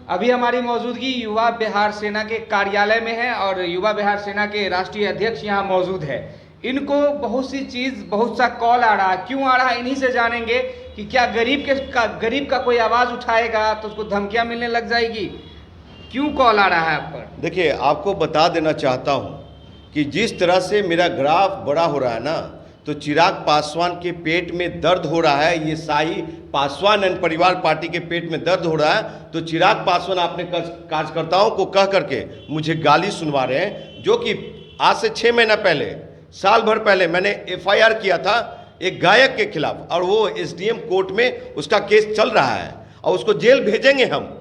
अभी हमारी मौजूदगी युवा बिहार सेना के कार्यालय में है और युवा बिहार सेना के राष्ट्रीय अध्यक्ष यहाँ मौजूद है। इनको बहुत सी चीज़, बहुत सा कॉल आ रहा है। क्यों आ रहा है, इन्हीं से जानेंगे कि क्या गरीब का कोई आवाज़ उठाएगा तो उसको धमकियाँ मिलने लग जाएगी। क्यों कॉल आ रहा है आप पर? देखिए, आपको बता देना चाहता हूँ कि जिस तरह से मेरा ग्राफ बड़ा हो रहा है ना, तो चिराग पासवान के पेट में दर्द हो रहा है। ये शाही पासवान एंड परिवार पार्टी के पेट में दर्द हो रहा है। तो चिराग पासवान अपने कार्यकर्ताओं को कह करके मुझे गाली सुनवा रहे हैं, जो कि आज से 6 महीना पहले, साल भर पहले मैंने FIR किया था एक गायक के खिलाफ, और वो SDM कोर्ट में उसका केस चल रहा है और उसको जेल भेजेंगे हम।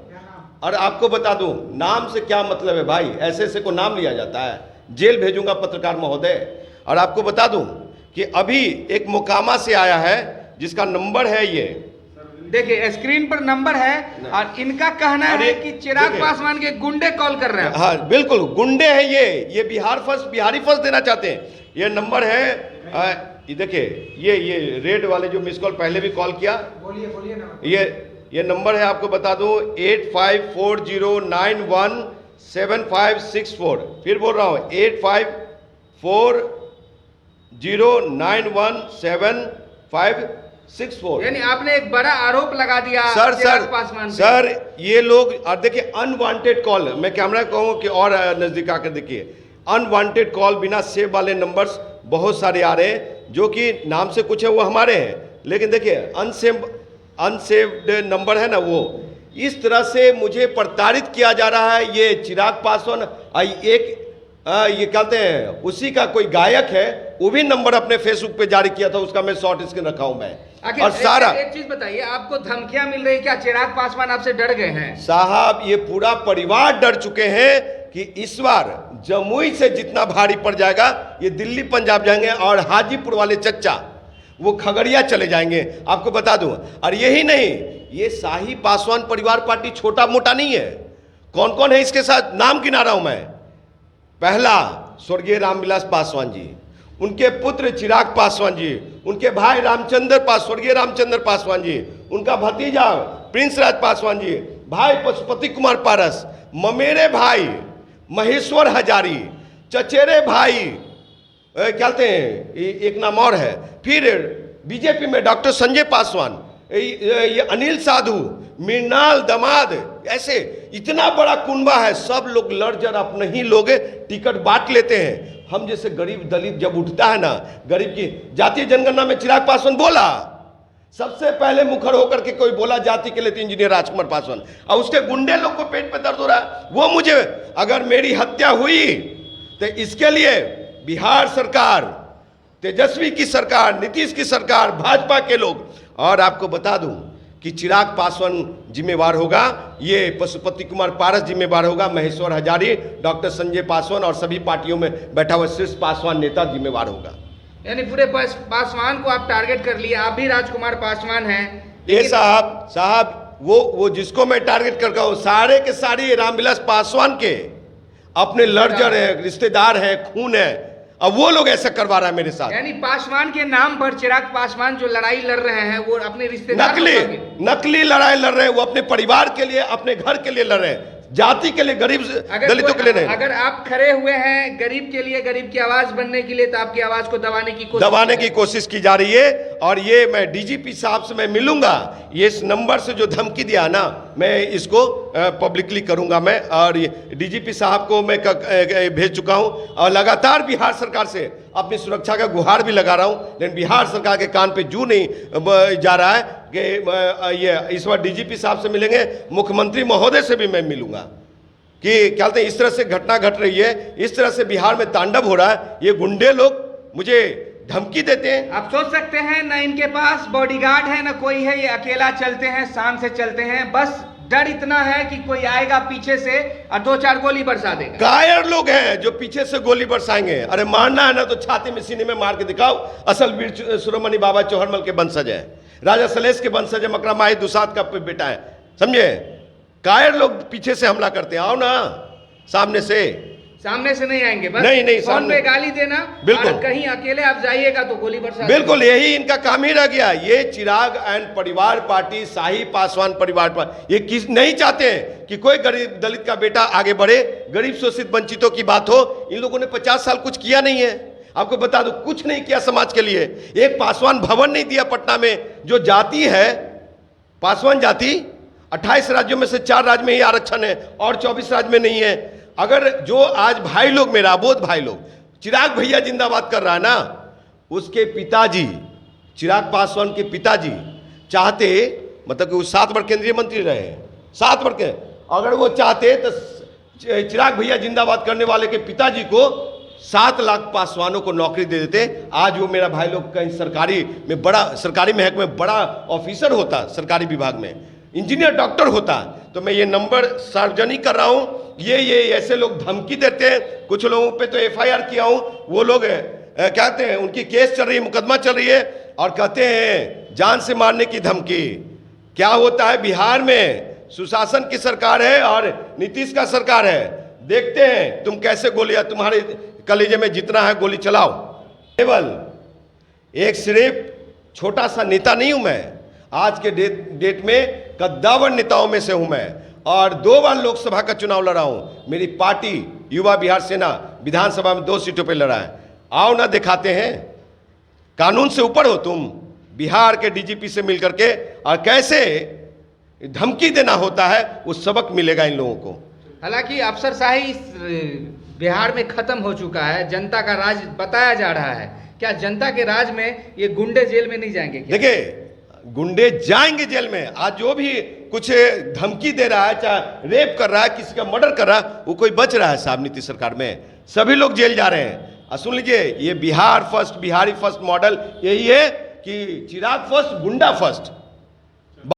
और आपको बता दूं, नाम से क्या मतलब है भाई, ऐसे को नाम लिया जाता है। जेल भेजूंगा पत्रकार महोदय। और आपको बता दूं कि अभी एक मोकामा से आया है जिसका नंबर है, ये देखिए स्क्रीन पर नंबर है, और इनका कहना है कि चिराग पासवान के गुंडे कॉल कर रहे हैं। हाँ बिल्कुल, गुंडे हैं ये बिहारी फर्स्ट देना चाहते हैं। ये नंबर है, ये देखिए, ये रेड वाले जो मिस कॉल पहले भी कॉल किया, बोलिए ना। ये नंबर है, आपको बता दूं 8540917564। फिर बोल रहा हूँ 8540917564। यानी आपने एक बड़ा आरोप लगा दिया पासवान सर ये लोग, और देखिए अनवांटेड कॉल, मैं कैमरा कहूँ कि और नजदीक आकर देखिए, अनवांटेड कॉल बिना सेव वाले नंबर्स बहुत सारे आ रहे हैं, जो कि नाम से कुछ है वो हमारे हैं, लेकिन देखिए अनसेव्ड नंबर है ना, वो इस तरह से मुझे प्रताड़ित किया जा रहा है। ये चिराग पासवान ये कहते हैं उसी का कोई गायक है, वो भी नंबर अपने फेसबुक पे जारी किया था, उसका मैं शॉर्ट स्क्रीन रखा हूं मैं। और सारा एक चीज बताइए, आपको धमकियां मिल रही, क्या चिराग पासवान आपसे डर गए हैं? साहब, ये पूरा परिवार डर चुके हैं कि इस बार जमुई से जितना भारी पड़ जाएगा, ये दिल्ली पंजाब जाएंगे, और हाजीपुर वाले चच्चा वो खगड़िया चले जाएंगे, आपको बता दूं। और यही नहीं, ये शाही पासवान परिवार पार्टी छोटा मोटा नहीं है। कौन कौन है इसके साथ, नाम गिना रहा हूं मैं। पहला स्वर्गीय रामविलास पासवान जी, उनके पुत्र चिराग पासवान जी, उनके भाई स्वर्गीय रामचंद्र पासवान जी, उनका भतीजा प्रिंस राज पासवान जी, भाई पशुपति कुमार पारस, ममेरे भाई महेश्वर हजारी, चचेरे भाई कहते हैं एक नाम और है, फिर बीजेपी में डॉक्टर संजय पासवान, ये अनिल साधु, मृणाल दामाद, ऐसे इतना बड़ा कुनबा है। सब लोग लड़ जड़ अपने ही लोग टिकट बांट लेते हैं। हम जैसे गरीब दलित जब उठता है ना, गरीब की जातीय जनगणना में चिराग पासवान बोला, सबसे पहले मुखर होकर के कोई बोला जाति के लिए तो इंजीनियर राजकुमार पासवान। और उसके गुंडे लोग को पेट पे दर्द हो रहा है, वो मुझे, अगर मेरी हत्या हुई तो इसके लिए बिहार सरकार, तेजस्वी की सरकार, नीतीश की सरकार, भाजपा के लोग, और आपको बता दूं कि चिराग पासवान जिम्मेवार होगा, ये पशुपति कुमार पारस जिम्मेवार होगा, महेश्वर हजारी, डॉक्टर संजय पासवान और सभी पार्टियों में बैठा हुआ शीर्ष पासवान नेता जिम्मेवार होगा। यानी पूरे पासवान को आप टारगेट कर लिए, आप भी राजकुमार पासवान हैं। ये साहब वो जिसको मैं टारगेट कर रहा हूँ, सारे के सारे रामविलास पासवान के अपने लड़जड़ है, रिश्तेदार है, खून है, अब वो लोग ऐसा करवा रहा है मेरे साथ। यानी पासवान के नाम पर चिराग पासवान जो लड़ाई लड़ रहे हैं, वो अपने रिश्तेदार, नकली लड़ाई लड़ रहे हैं। वो अपने परिवार के लिए, अपने घर के लिए लड़ रहे हैं, जाति के लिए, गरीब दलितों के लिए नहीं। अगर आप खड़े हुए हैं गरीब के लिए, गरीब की आवाज बनने के लिए, तो आपकी आवाज को दबाने की कोशिश की जा रही है। और ये मैं DGP साहब से मैं मिलूंगा, ये इस नंबर से जो धमकी दिया ना, मैं इसको पब्लिकली करूंगा मैं, और ये DGP साहब को मैं भेज चुका हूं, और लगातार बिहार सरकार से अपनी सुरक्षा का गुहार भी लगा रहा हूं, लेकिन बिहार सरकार के कान पे जू नहीं जा रहा है कि ये इस बार DGP साहब से मिलेंगे, मुख्यमंत्री महोदय से भी मैं मिलूंगा कि क्या कहते हैं, इस तरह से घटना घट रही है, इस तरह से बिहार में तांडव हो रहा है। ये गुंडे लोग मुझे धमकी देते हैं। आप सोच सकते हैं, ना इनके पास बॉडीगार्ड है ना कोई है, ये अकेला चलते हैं, शान से चलते हैं, बस डर इतना है कि कोई आएगा पीछे से और 2-4 गोली बरसा देगा। कायर लोग हैं जो पीछे से गोली बरसाएंगे। अरे मारना है ना तो छाती में, सीने में मार के दिखाओ। असल वीर शिरोमणि बाबा चौहरमल के वंशज है, राजा सलेश के वंशज है, मकरा माही दुसाद का बेटा है, समझे। कायर लोग पीछे से हमला करते हैं, आओ ना सामने से, सामने से नहीं आएंगे, बस नहीं, नहीं, फोन सामने- पे गाली देना, बिल्कुल। और कहीं अकेले आप जाइएगा तो गोली बरसा बिल्कुल यही इनका काम ही रह गया। ये चिराग एंड परिवार पार्टी, शाही पासवान परिवार पार्टी, ये किस नहीं चाहते हैं कि कोई गरीब दलित का बेटा आगे बढ़े, गरीब शोषित वंचितों की बात हो। इन लोगों ने 50 साल कुछ किया नहीं है। आपको बता दो, कुछ नहीं किया समाज के लिए। एक पासवान भवन नहीं दिया पटना में। जो जाति है पासवान जाति, 28 राज्यों में से 4 राज्य में ही आरक्षण है और 24 राज्य में नहीं है। अगर जो आज भाई लोग, मेरा अबोध भाई लोग, चिराग भैया जिंदाबाद कर रहा है ना, उसके पिताजी, चिराग पासवान के पिताजी चाहते, मतलब कि वो 7 बार केंद्रीय मंत्री रहे हैं, 7 बार के, अगर वो चाहते तो चिराग भैया जिंदाबाद करने वाले के पिताजी को 7 लाख पासवानों को नौकरी दे देते। आज वो मेरा भाई लोग कहीं सरकारी महकमे में बड़ा ऑफिसर होता, सरकारी विभाग में इंजीनियर डॉक्टर होता। तो मैं ये नंबर सार्वजनिक कर रहा हूं। ये ऐसे लोग धमकी देते हैं। कुछ लोगों पे तो FIR किया हूं। वो लोग कहते हैं उनकी केस चल रही है, मुकदमा चल रही है, और कहते हैं जान से मारने की धमकी। क्या होता है बिहार में? सुशासन की सरकार है और नीतीश का सरकार है। देखते हैं तुम कैसे गोलियां, तुम्हारे कलेजे में जितना है गोली चलाओ। केवल एक सिर्फ छोटा सा नेता नहीं हूं मैं। आज के डेट में कद्दावर नेताओं में से हूं मैं, और 2 बार लोकसभा का चुनाव लड़ा हूं। मेरी पार्टी युवा बिहार सेना विधानसभा में 2 सीटों पे लड़ा है। आओ ना दिखाते हैं। कानून से ऊपर हो तुम, बिहार के DGP से मिलकर के, और कैसे धमकी देना होता है वो सबक मिलेगा इन लोगों को। हालांकि अफसरशाही इस बिहार में खत्म हो चुका है, जनता का राज बताया जा रहा है। क्या जनता के राज में ये गुंडे जेल में नहीं जाएंगे? देखिए, गुंडे जाएंगे जेल में। आज जो भी कुछ धमकी दे रहा है, चाहे रेप कर रहा है, किसी का मर्डर कर रहा है, वो कोई बच रहा है साहब? नीतीश सरकार में सभी लोग जेल जा रहे हैं। और सुन लीजिए, ये Bihar first, Bihari first model यही है कि चिराग फर्स्ट, गुंडा फर्स्ट।